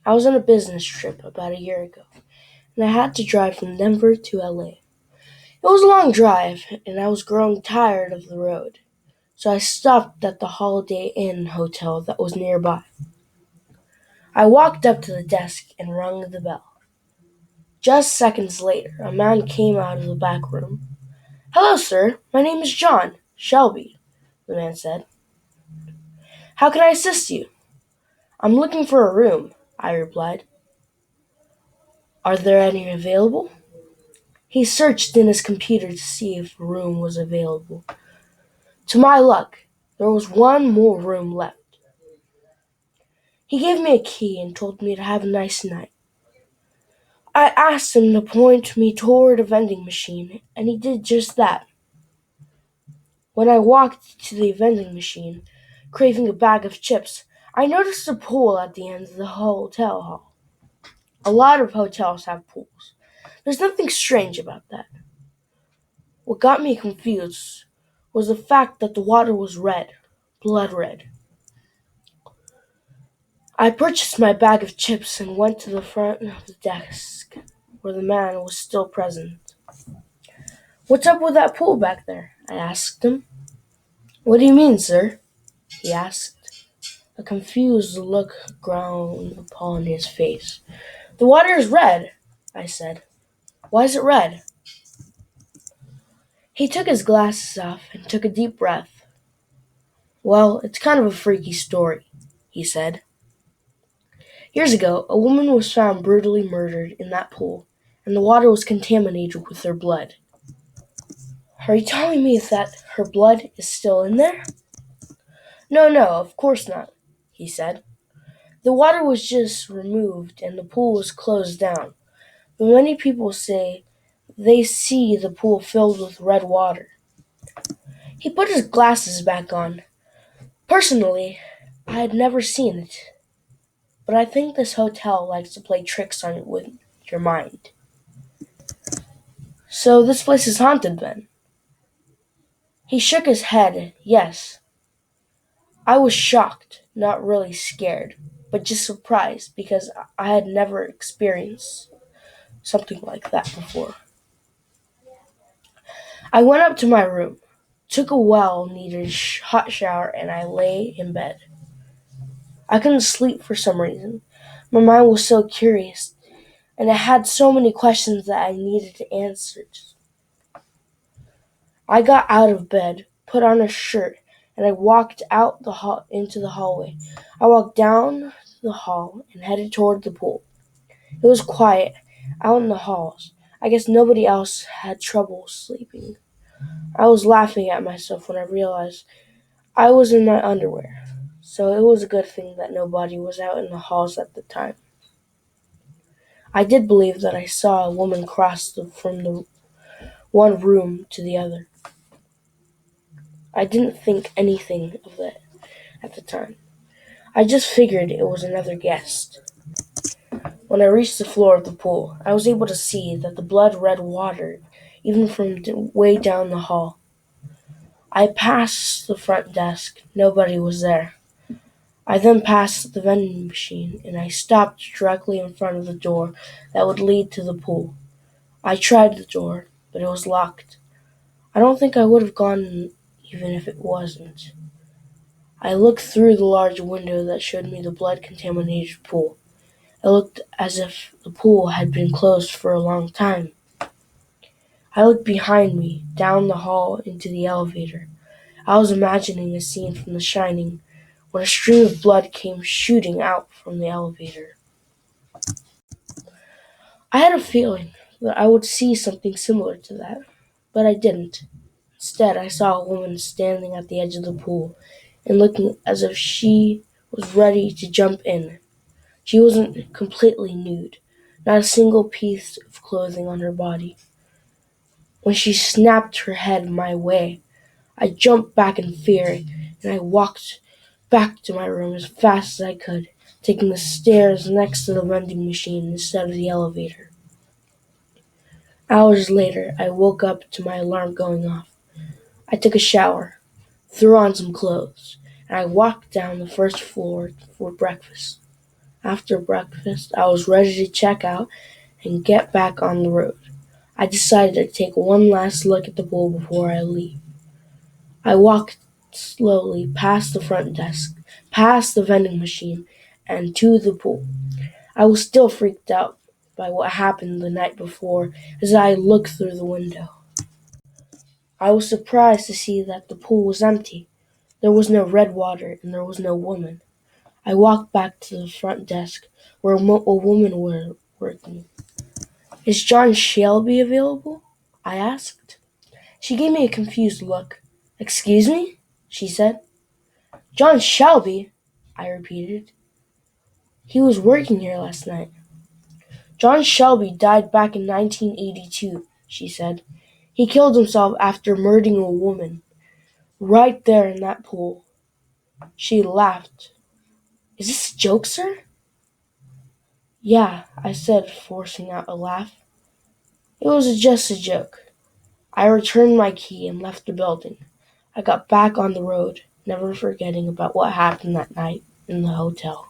I was on a business trip about a year ago, and I had to drive from Denver to LA. It was a long drive, and I was growing tired of the road, so I stopped at the Holiday Inn hotel that was nearby. I walked up to the desk and rung the bell. Just seconds later, a man came out of the back room. "Hello, sir. My name is John Shelby," the man said. "How can I assist you?" "I'm looking for a room," I replied. "Are there any available?" He searched in his computer to see if a room was available. To my luck, there was one more room left. He gave me a key and told me to have a nice night. I asked him to point me toward a vending machine, and he did just that. When I walked to the vending machine, craving a bag of chips, I noticed a pool at the end of the hotel hall. A lot of hotels have pools. There's nothing strange about that. What got me confused was the fact that the water was red, blood red. I purchased my bag of chips and went to the front of the desk, where the man was still present. "What's up with that pool back there?" I asked him. "What do you mean, sir?" he asked. A confused look ground upon his face. "The water is red," I said. "Why is it red?" He took his glasses off and took a deep breath. "Well, it's kind of a freaky story," he said. "Years ago, a woman was found brutally murdered in that pool, and the water was contaminated with her blood." "Are you telling me that her blood is still in there?" No, of course not," he said. "The water was just removed and the pool was closed down. But many people say they see the pool filled with red water." He put his glasses back on. Personally, I had never seen it, but I think this hotel likes to play tricks on with your mind. "So this place is haunted then?" He shook his head. "Yes." I was shocked, not really scared, but just surprised because I had never experienced something like that before. I went up to my room, took a well-needed hot shower, and I lay in bed. I couldn't sleep for some reason. My mind was so curious, and it had so many questions that I needed answers. I got out of bed, put on a shirt, and I walked out into the hallway. I walked down the hall and headed toward the pool. It was quiet out in the halls. I guess nobody else had trouble sleeping. I was laughing at myself when I realized I was in my underwear, so it was a good thing that nobody was out in the halls at the time. I did believe that I saw a woman cross from the one room to the other. I didn't think anything of that at the time. I just figured it was another guest. When I reached the floor of the pool, I was able to see that the blood red water, even from way down the hall. I passed the front desk. Nobody was there. I then passed the vending machine, and I stopped directly in front of the door that would lead to the pool. I tried the door, but it was locked. I don't think I would have gone in even if it wasn't. I looked through the large window that showed me the blood-contaminated pool. It looked as if the pool had been closed for a long time. I looked behind me, down the hall into the elevator. I was imagining a scene from The Shining, when a stream of blood came shooting out from the elevator. I had a feeling that I would see something similar to that, but I didn't. Instead, I saw a woman standing at the edge of the pool and looking as if she was ready to jump in. She wasn't completely nude, not a single piece of clothing on her body. When she snapped her head my way, I jumped back in fear, and I walked back to my room as fast as I could, taking the stairs next to the vending machine instead of the elevator. Hours later, I woke up to my alarm going off. I took a shower, threw on some clothes, and I walked down the first floor for breakfast. After breakfast, I was ready to check out and get back on the road. I decided to take one last look at the pool before I leave. I walked slowly past the front desk, past the vending machine, and to the pool. I was still freaked out by what happened the night before as I looked through the window. I was surprised to see that the pool was empty. There was no red water and there was no woman. I walked back to the front desk where a woman was working. "Is John Shelby available?" I asked. She gave me a confused look. "Excuse me?" she said. "John Shelby?" I repeated. "He was working here last night." "John Shelby died back in 1982, she said. "He killed himself after murdering a woman. Right there in that pool." She laughed. "Is this a joke, sir?" "Yeah," I said, forcing out a laugh. "It was just a joke." I returned my key and left the building. I got back on the road, never forgetting about what happened that night in the hotel.